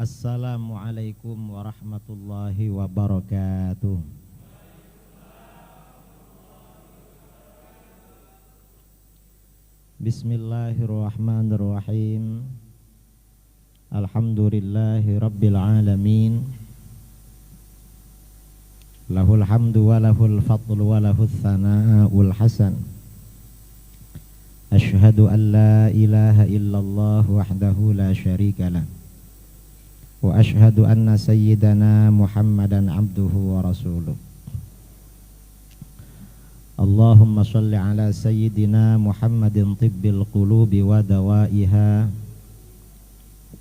Assalamualaikum warahmatullahi wabarakatuh. Bismillahirrahmanirrahim. Alhamdulillahi rabbil alamin. Lahul hamdu wa lahul fadlu wa lahul thana'ul hasan. Ashhadu an la ilaha illallah wahdahu la syarika lah. Wa ashhadu anna sayyidana Muhammadan abduhu wa rasuluh. Allahumma salli ala sayyidina Muhammadin tibbil qulubi wa dawaiha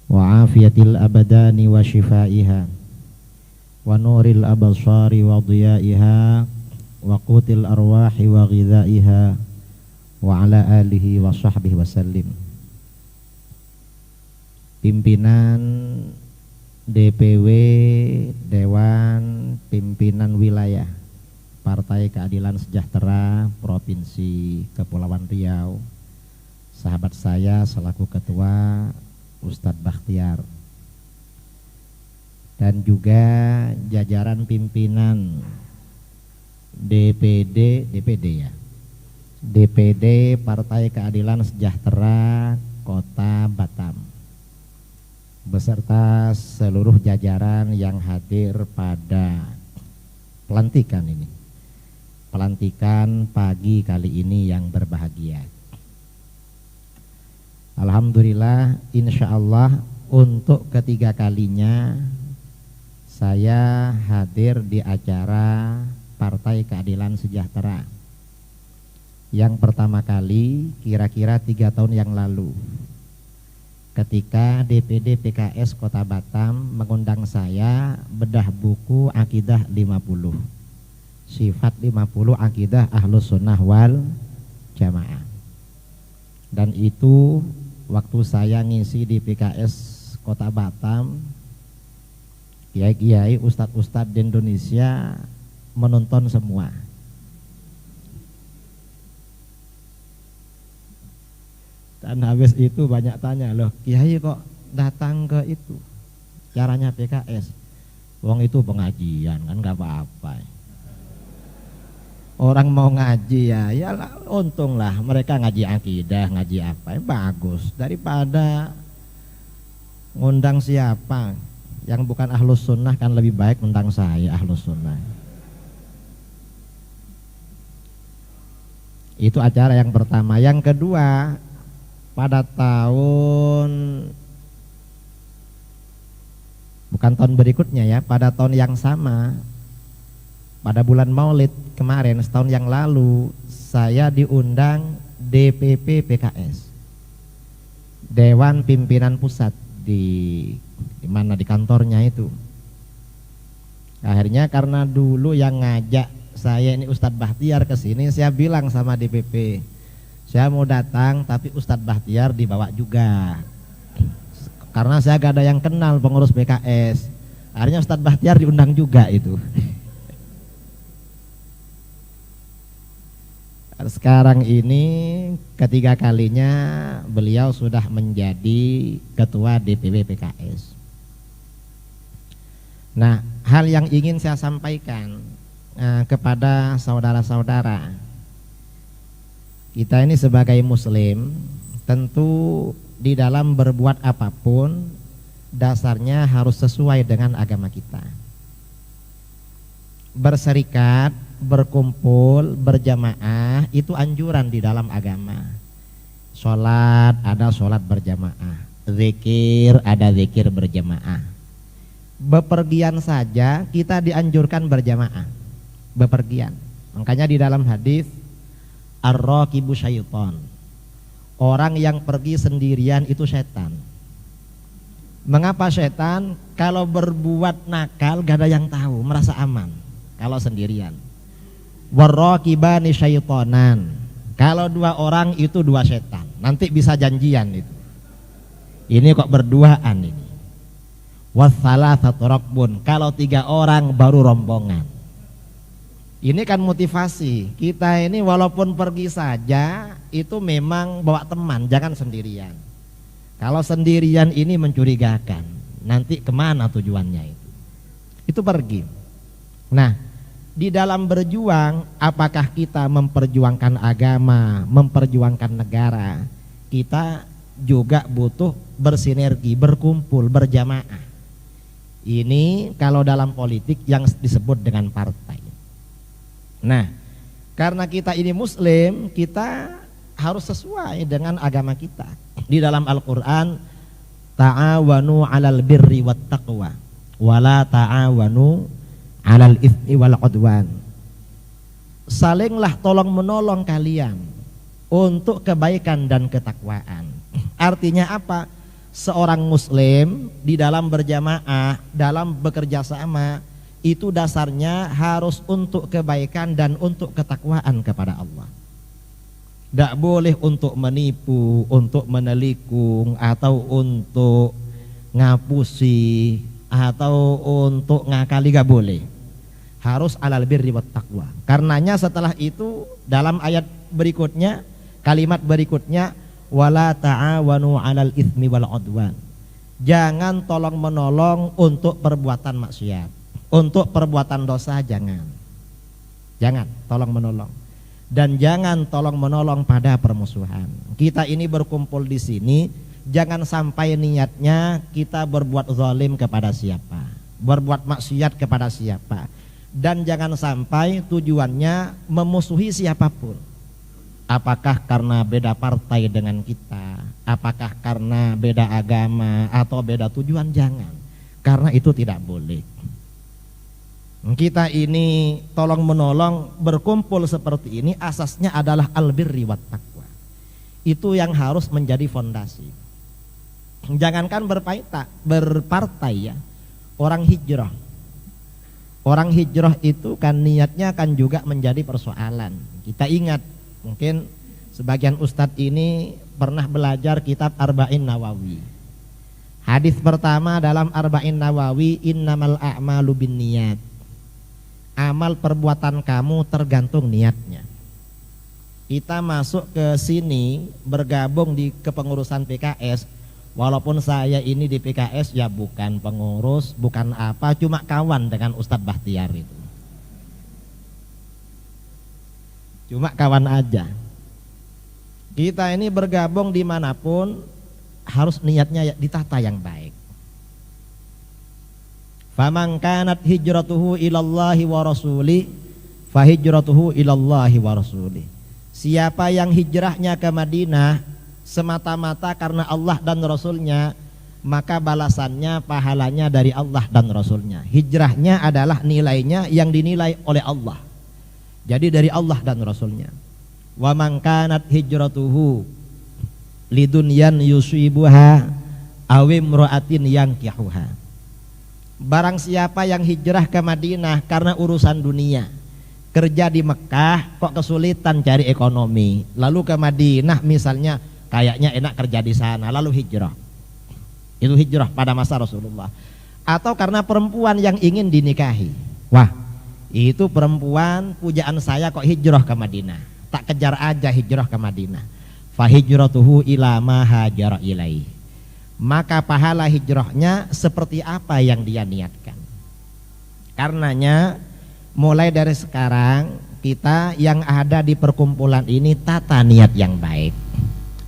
wa afiyatil abadani wa shifaiha wa nuril absari wa diyaiha wa qutil arwahi wa ghidhaiha wa ala alihi wa sahbihi wa sallim. Pimpinan DPW Dewan Pimpinan Wilayah Partai Keadilan Sejahtera Provinsi Kepulauan Riau, sahabat saya selaku Ketua Ustadz Bakhtiar, dan juga jajaran pimpinan DPD Partai Keadilan Sejahtera Kota Batam, beserta seluruh jajaran yang hadir pada pelantikan pagi kali ini yang berbahagia. Alhamdulillah, insya Allah untuk ketiga kalinya saya hadir di acara Partai Keadilan Sejahtera. Yang pertama kali kira-kira 3 tahun yang lalu, ketika DPD PKS Kota Batam mengundang saya bedah buku Akidah 50, Sifat 50 Akidah Ahlus Sunnah wal Jamaah. Dan itu waktu saya ngisi di PKS Kota Batam, kiai-kiai, ustadz-ustadz di Indonesia menonton semua. Dan habis itu banyak tanya, loh kiai kok datang ke itu caranya PKS, wong itu pengajian kan gak apa-apa. Orang mau ngaji ya untung lah mereka ngaji akidah, ngaji apa, bagus daripada ngundang siapa yang bukan ahlus sunnah, kan lebih baik ngundang saya ahlus sunnah. Itu acara yang pertama. Yang kedua, pada bukan tahun berikutnya ya, pada tahun yang sama, pada bulan Maulid kemarin setahun yang lalu, saya diundang DPP PKS, Dewan Pimpinan Pusat di mana di kantornya itu. Akhirnya karena dulu yang ngajak saya ini Ustadz Bakhtiar ke sini, saya bilang sama DPP, saya mau datang tapi Ustadz Bakhtiar dibawa juga, karena saya gak ada yang kenal pengurus PKS. Akhirnya Ustadz Bakhtiar diundang juga itu. Sekarang ini ketiga kalinya beliau sudah menjadi ketua DPW PKS. Nah, hal yang ingin saya sampaikan kepada saudara-saudara, kita ini sebagai muslim tentu di dalam berbuat apapun dasarnya harus sesuai dengan agama kita. Berserikat, berkumpul, berjamaah itu anjuran di dalam agama. Sholat ada sholat berjamaah, zikir ada zikir berjamaah. Bepergian saja kita dianjurkan berjamaah, bepergian. Makanya di dalam hadis ar-raqibu syaiton, orang yang pergi sendirian itu setan. Mengapa setan? Kalau berbuat nakal gak ada yang tahu, merasa aman kalau sendirian. Warraqibani syaitonan, kalau 2 orang itu 2 setan, nanti bisa janjian itu. Ini kok berduaan ini. Wassalatsatu rakbun, kalau 3 orang baru rombongan. Ini kan motivasi kita ini, walaupun pergi saja itu memang bawa teman, jangan sendirian. Kalau sendirian ini mencurigakan, nanti kemana tujuannya itu pergi. Nah, di dalam berjuang, apakah kita memperjuangkan agama, memperjuangkan negara, kita juga butuh bersinergi, berkumpul, berjamaah. Ini kalau dalam politik yang disebut dengan partai. Nah, karena kita ini muslim, kita harus sesuai dengan agama kita. Di dalam Al-Quran, ta'awanu 'alal birri wat taqwa wala ta'awanu 'alal itsmi wal 'udwan. Salinglah tolong menolong kalian untuk kebaikan dan ketakwaan. Artinya apa? Seorang muslim di dalam berjamaah, dalam bekerja sama, itu dasarnya harus untuk kebaikan dan untuk ketakwaan kepada Allah. Tidak boleh untuk menipu, untuk menelikung, atau untuk ngapusi, atau untuk ngakali, gak boleh. Harus alal birri wat taqwa. Karenanya setelah itu dalam ayat berikutnya, kalimat berikutnya, wala ta'awanu 'alal itsmi wal 'udwan. Jangan tolong menolong untuk perbuatan maksiat, untuk perbuatan dosa, jangan tolong menolong. Dan jangan tolong menolong pada permusuhan. Kita ini berkumpul di sini, jangan sampai niatnya kita berbuat zalim kepada siapa, berbuat maksiat kepada siapa, dan jangan sampai tujuannya memusuhi siapapun. Apakah karena beda partai dengan kita, apakah karena beda agama atau beda tujuan, jangan. Karena itu tidak boleh. Kita ini tolong menolong, berkumpul seperti ini, asasnya adalah albirri wat taqwa. Itu yang harus menjadi fondasi. Jangankan berpartai ya, orang hijrah. Orang hijrah itu kan niatnya kan juga menjadi persoalan. Kita ingat, mungkin sebagian ustadz ini pernah belajar kitab Arba'in Nawawi. Hadis pertama dalam Arba'in Nawawi, innamal a'malu binniyat. Amal perbuatan kamu tergantung niatnya. Kita masuk ke sini, bergabung di kepengurusan PKS. Walaupun saya ini di PKS ya bukan pengurus, bukan apa, cuma kawan dengan Ustadz Bahtiar itu. Cuma kawan aja. Kita ini bergabung dimanapun harus niatnya ditata yang baik. Faman kanat hijratuhu ilallahi wa rasuli fa hijratuhu ilallahi wa rasuli. Siapa yang hijrahnya ke Madinah semata-mata karena Allah dan Rasulnya, maka balasannya, pahalanya dari Allah dan Rasulnya. Hijrahnya adalah nilainya yang dinilai oleh Allah, jadi dari Allah dan Rasulnya. Wa man kanat hijratuhu lidunyan yusibuha awimra'atin yankihuha. Barang siapa yang hijrah ke Madinah karena urusan dunia, kerja di Mekah kok kesulitan cari ekonomi, lalu ke Madinah misalnya kayaknya enak kerja di sana, lalu hijrah. Itu hijrah pada masa Rasulullah. Atau karena perempuan yang ingin dinikahi, wah itu perempuan pujaan saya kok hijrah ke Madinah, tak kejar aja hijrah ke Madinah. Fa hijratuhu ila ma hajara ilaihi. Maka pahala hijrahnya seperti apa yang dia niatkan. Karenanya mulai dari sekarang kita yang ada di perkumpulan ini tata niat yang baik.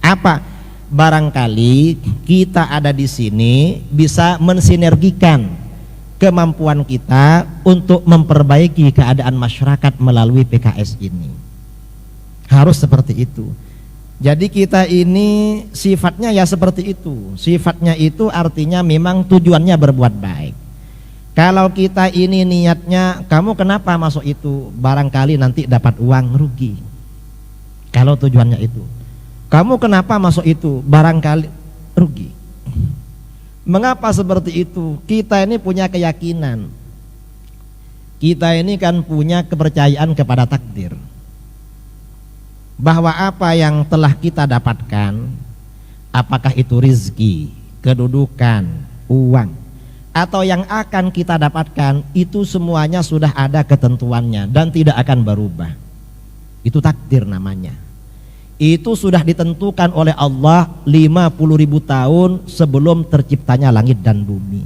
Apa? Barangkali kita ada di sini bisa mensinergikan kemampuan kita untuk memperbaiki keadaan masyarakat melalui PKS ini. Harus seperti itu. Jadi kita ini sifatnya ya seperti itu. Sifatnya itu artinya memang tujuannya berbuat baik. Kalau kita ini niatnya, kamu kenapa masuk itu? Barangkali nanti dapat uang, rugi. Kalau tujuannya itu. Kamu kenapa masuk itu? Barangkali rugi. Mengapa seperti itu? Kita ini punya keyakinan. Kita ini kan punya kepercayaan kepada takdir, bahwa apa yang telah kita dapatkan, apakah itu rizki, kedudukan, uang, atau yang akan kita dapatkan, itu semuanya sudah ada ketentuannya dan tidak akan berubah. Itu takdir namanya. itu sudah ditentukan oleh Allah 50.000 tahun sebelum terciptanya langit dan bumi.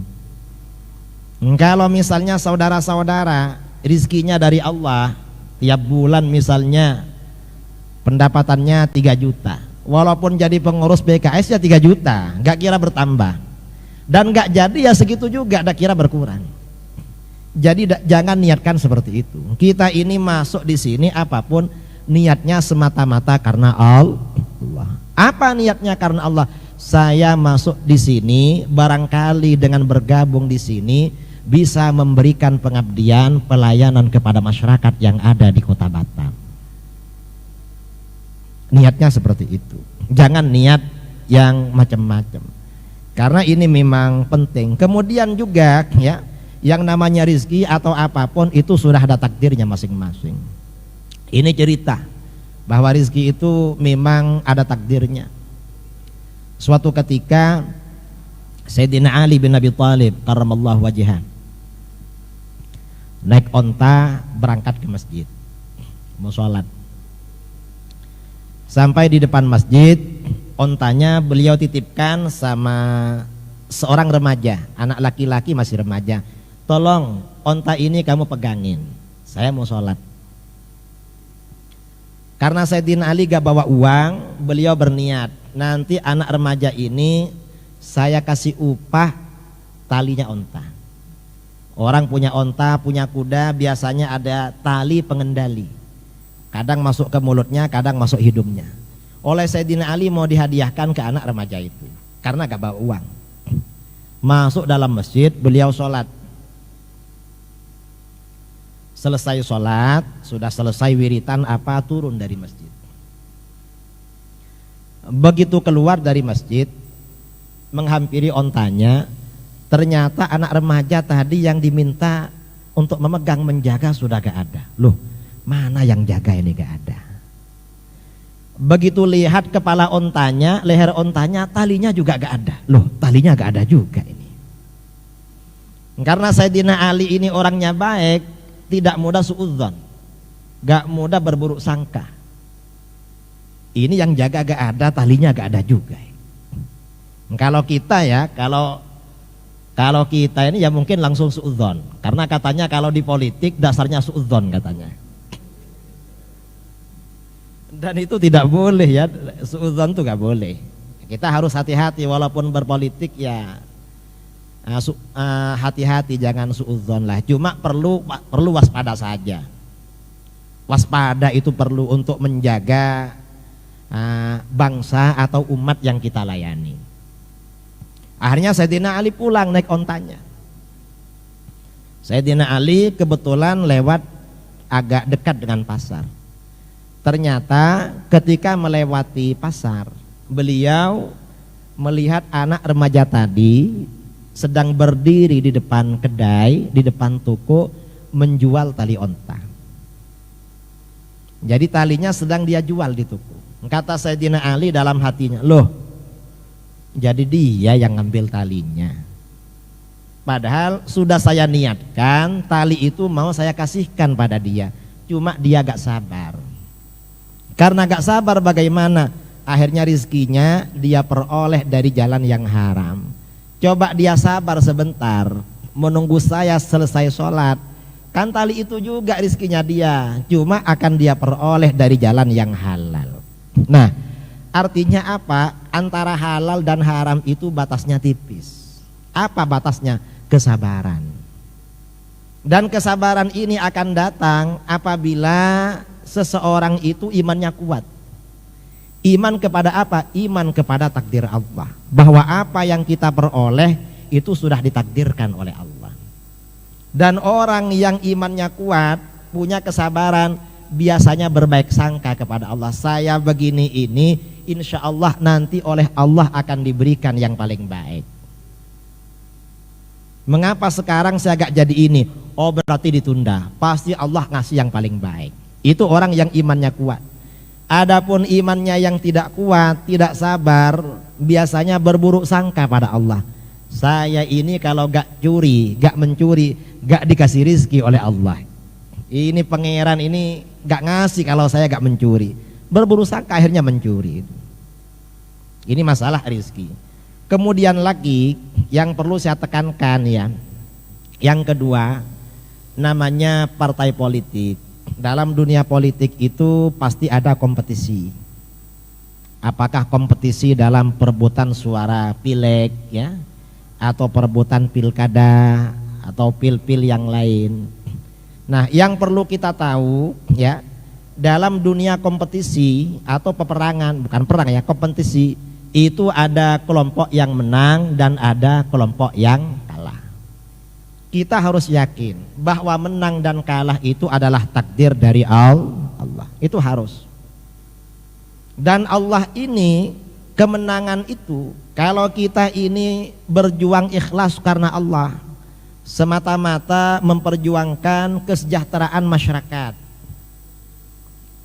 Kalau misalnya saudara-saudara rizkinya dari Allah, tiap bulan misalnya pendapatannya 3 juta, walaupun jadi pengurus BKS ya 3 juta, gak kira bertambah. Dan gak jadi ya segitu juga, gak kira berkurang. Jadi jangan niatkan seperti itu. Kita ini masuk di sini apapun niatnya semata-mata karena Allah. Apa niatnya karena Allah? Saya masuk di sini barangkali dengan bergabung di sini bisa memberikan pengabdian, pelayanan kepada masyarakat yang ada di Kota Batam. Niatnya seperti itu. Jangan niat yang macam-macam. Karena ini memang penting. Kemudian juga ya, yang namanya rizki atau apapun itu sudah ada takdirnya masing-masing. Ini cerita bahwa rizki itu memang ada takdirnya. Suatu ketika Sayyidina Ali bin Abi Thalib karramallahu wajhah naik onta berangkat ke masjid mau sholat. Sampai di depan masjid, ontanya beliau titipkan sama seorang remaja, anak laki-laki masih remaja. Tolong onta ini kamu pegangin, saya mau sholat. Karena Sayyidina Ali gak bawa uang, beliau berniat, nanti anak remaja ini saya kasih upah talinya onta. Orang punya onta, punya kuda, biasanya ada tali pengendali. Kadang masuk ke mulutnya, kadang masuk hidungnya. Oleh Sayyidina Ali mau dihadiahkan ke anak remaja itu, karena gak bawa uang. Masuk dalam masjid, beliau sholat. Selesai sholat, sudah selesai wiritan apa, turun dari masjid. Begitu keluar dari masjid, menghampiri ontanya, ternyata anak remaja tadi yang diminta untuk memegang menjaga sudah gak ada. Loh, mana yang jaga ini gak ada. Begitu lihat kepala ontanya, leher ontanya, talinya juga gak ada. Loh, talinya gak ada juga ini. Karena Sayyidina Ali ini orangnya baik, tidak mudah suudzon, gak mudah berburuk sangka. Ini yang jaga gak ada, talinya gak ada juga. Kalau kita ya, kalau kita ini ya mungkin langsung suudzon, karena katanya kalau di politik dasarnya suudzon katanya. Dan itu tidak boleh ya, suudzon itu gak boleh. Kita harus hati-hati walaupun berpolitik ya. Hati-hati jangan suudzon lah. Cuma perlu waspada saja. Waspada itu perlu untuk menjaga bangsa atau umat yang kita layani. Akhirnya Sayyidina Ali pulang naik ontanya. Sayyidina Ali kebetulan lewat agak dekat dengan pasar. Ternyata ketika melewati pasar, beliau melihat anak remaja tadi sedang berdiri di depan kedai, di depan toko menjual tali onta. Jadi talinya sedang dia jual di toko. Kata Sayyidina Ali dalam hatinya, loh, jadi dia yang ngambil talinya. Padahal sudah saya niatkan tali itu mau saya kasihkan pada dia, cuma dia gak sabar. Karena gak sabar bagaimana? Akhirnya rizkinya dia peroleh dari jalan yang haram. Coba dia sabar sebentar, menunggu saya selesai sholat, kan tali itu juga rizkinya dia, cuma akan dia peroleh dari jalan yang halal. Nah, artinya apa? Antara halal dan haram itu batasnya tipis. Apa batasnya? Kesabaran. Dan kesabaran ini akan datang apabila seseorang itu imannya kuat. Iman kepada apa? Iman kepada takdir Allah, bahwa apa yang kita peroleh itu sudah ditakdirkan oleh Allah. Dan orang yang imannya kuat, punya kesabaran, biasanya berbaik sangka kepada Allah. Saya begini ini, insya Allah nanti oleh Allah akan diberikan yang paling baik. Mengapa sekarang saya gak jadi ini? Oh, berarti ditunda, pasti Allah ngasih yang paling baik. Itu orang yang imannya kuat. Adapun imannya yang tidak kuat, tidak sabar, biasanya berburuk sangka pada Allah. Saya ini kalau gak curi, gak mencuri, gak dikasih rizki oleh Allah. Ini pangeran ini gak ngasih kalau saya gak mencuri. berburu sangka akhirnya mencuri. Ini masalah rizki. Kemudian lagi yang perlu saya tekankan ya, yang kedua namanya partai politik. Dalam dunia politik itu pasti ada kompetisi. Apakah kompetisi dalam perebutan suara pileg ya, atau perebutan pilkada atau pil-pil yang lain. Nah, yang perlu kita tahu ya, dalam dunia kompetisi atau peperangan, bukan perang ya, kompetisi itu ada kelompok yang menang dan ada kelompok yang kalah. Kita harus yakin bahwa menang dan kalah itu adalah takdir dari Allah. Itu harus. Dan Allah ini kemenangan itu kalau kita ini berjuang ikhlas karena Allah, semata-mata memperjuangkan kesejahteraan masyarakat,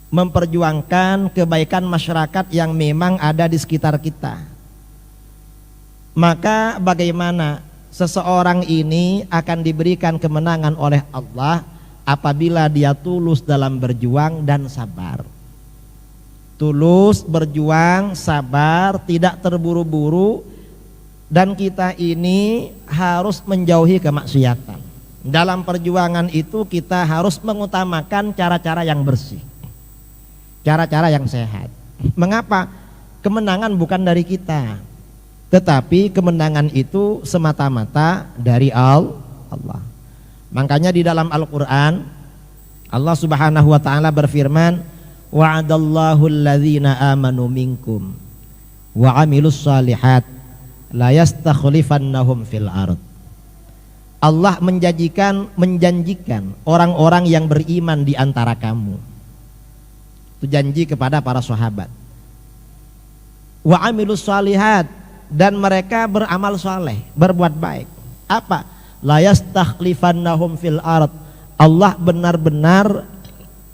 memperjuangkan kebaikan masyarakat yang memang ada di sekitar kita, maka bagaimana seseorang ini akan diberikan kemenangan oleh Allah apabila dia tulus dalam berjuang dan sabar. Tulus berjuang, sabar, tidak terburu-buru, dan kita ini harus menjauhi kemaksiatan. Dalam perjuangan itu kita harus mengutamakan cara-cara yang bersih, cara-cara yang sehat. Mengapa? Kemenangan bukan dari kita, tetapi kemenangan itu semata-mata dari Allah. Makanya di dalam Al-Quran Allah Subhanahu wa ta'ala berfirman, wa'adallahu alladzina amanu minkum wa amilus salihat la yastakhlifannahum fil ard. Allah menjanjikan orang-orang yang beriman di antara kamu. Itu janji kepada para sahabat. Wa amilus salihat, dan mereka beramal saleh, berbuat baik. Apa? La yastakhlifannahum fil ard. Allah benar-benar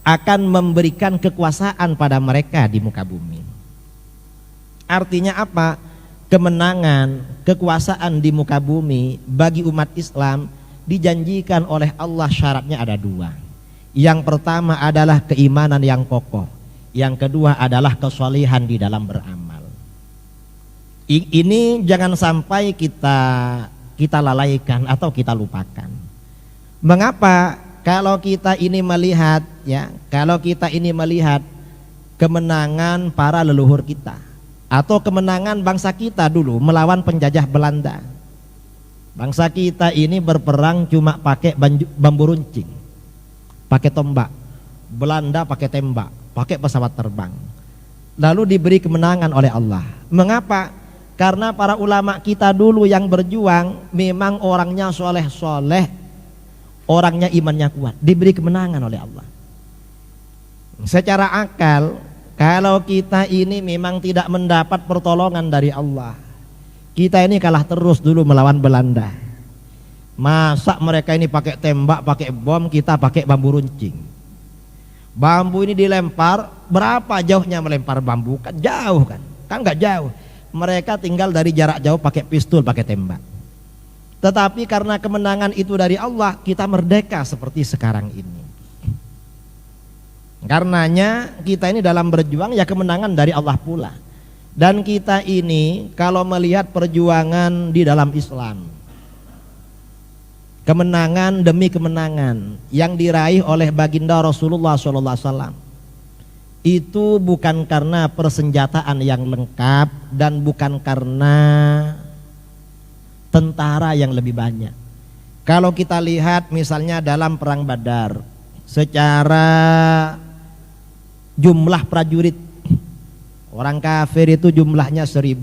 akan memberikan kekuasaan pada mereka di muka bumi. Artinya apa? Kemenangan, kekuasaan di muka bumi bagi umat Islam dijanjikan oleh Allah, syaratnya ada dua. Yang pertama adalah keimanan yang kokoh, yang kedua adalah kesalehan di dalam beramal. Ini jangan sampai kita lalaikan atau kita lupakan. Mengapa? Kalau kita ini melihat ya, kalau kita ini melihat kemenangan para leluhur kita atau kemenangan bangsa kita dulu melawan penjajah Belanda. Bangsa kita ini berperang cuma pakai bambu runcing, pakai tombak. Belanda pakai tembak, pakai pesawat terbang. Lalu diberi kemenangan oleh Allah. Mengapa? Karena para ulama kita dulu yang berjuang memang orangnya soleh-soleh, orangnya imannya kuat, diberi kemenangan oleh Allah. Secara akal, kalau kita ini memang tidak mendapat pertolongan dari Allah, kita ini kalah terus dulu melawan Belanda. Masa mereka ini pakai tembak, pakai bom, kita pakai bambu runcing. Bambu ini dilempar, berapa jauhnya melempar bambu? Kan jauh kan nggak jauh. Mereka tinggal dari jarak jauh pakai pistol, pakai tembak. Tetapi karena kemenangan itu dari Allah, kita merdeka seperti sekarang ini. Karenanya kita ini dalam berjuang ya kemenangan dari Allah pula. Dan kita ini kalau melihat perjuangan di dalam Islam, kemenangan demi kemenangan yang diraih oleh baginda Rasulullah SAW, itu bukan karena persenjataan yang lengkap dan bukan karena tentara yang lebih banyak. Kalau kita lihat misalnya dalam perang Badar, secara jumlah prajurit, orang kafir itu jumlahnya 1000,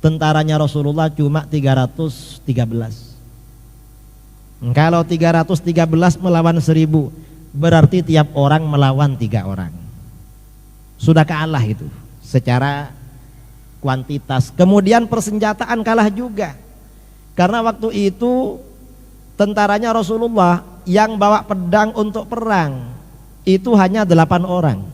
tentaranya Rasulullah cuma 313. Kalau 313 melawan 1000, berarti tiap orang melawan 3 orang. Sudah kalah itu secara kuantitas. Kemudian persenjataan kalah juga, karena waktu itu tentaranya Rasulullah yang bawa pedang untuk perang itu hanya 8 orang.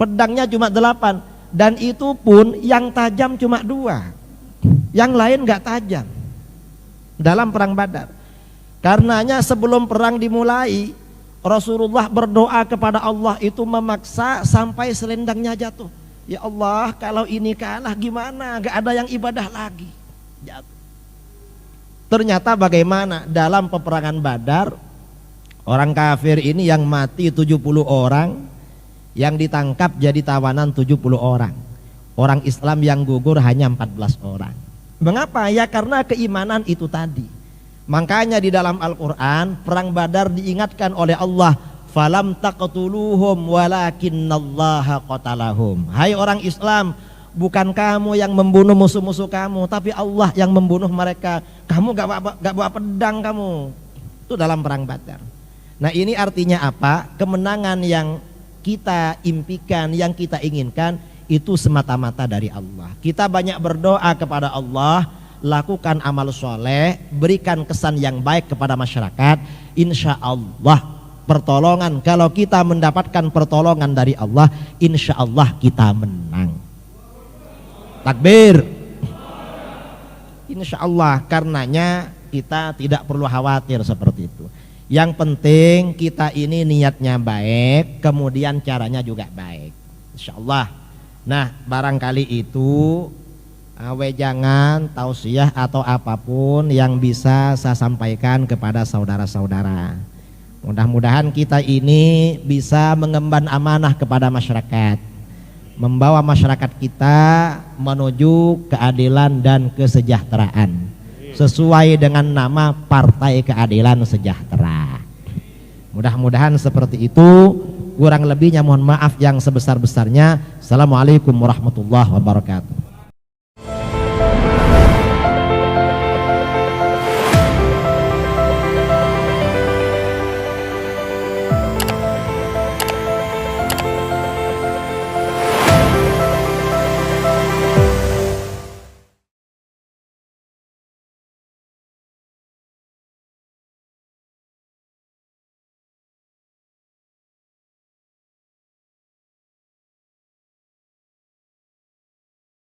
Pedangnya cuma 8, dan itu pun yang tajam cuma 2, yang lain gak tajam dalam perang Badar. Karenanya sebelum perang dimulai, Rasulullah berdoa kepada Allah itu memaksa sampai selendangnya jatuh. Ya Allah, kalau ini kalah gimana? Gak ada yang ibadah lagi. Jatuh. Ternyata bagaimana dalam peperangan Badar, orang kafir ini yang mati 70 orang, yang ditangkap jadi tawanan 70 orang. Orang Islam yang gugur hanya 14 orang. Mengapa? Ya karena keimanan itu tadi. Makanya di dalam Al-Quran perang Badar diingatkan oleh Allah, falam taqtuluhum walakinnallaha qatalahum. Hai orang Islam, bukan kamu yang membunuh musuh-musuh kamu, tapi Allah yang membunuh mereka. Kamu gak bawa pedang kamu. Itu dalam perang Badar. Nah ini artinya apa? Kemenangan yang kita impikan, yang kita inginkan itu semata-mata dari Allah. Kita banyak berdoa kepada Allah, lakukan amal soleh, berikan kesan yang baik kepada masyarakat. Insya Allah pertolongan, kalau kita mendapatkan pertolongan dari Allah, insya Allah kita menang. Takbir. Insya Allah, karenanya kita tidak perlu khawatir seperti itu. Yang penting kita ini niatnya baik, kemudian caranya juga baik, insya Allah. Nah barangkali itu wejangan, tausiah atau apapun yang bisa saya sampaikan kepada saudara-saudara. Mudah-mudahan kita ini bisa mengemban amanah kepada masyarakat, membawa masyarakat kita menuju keadilan dan kesejahteraan sesuai dengan nama Partai Keadilan Sejahtera. Mudah-mudahan seperti itu. Kurang lebihnya mohon maaf yang sebesar-besarnya. Assalamualaikum warahmatullahi wabarakatuh.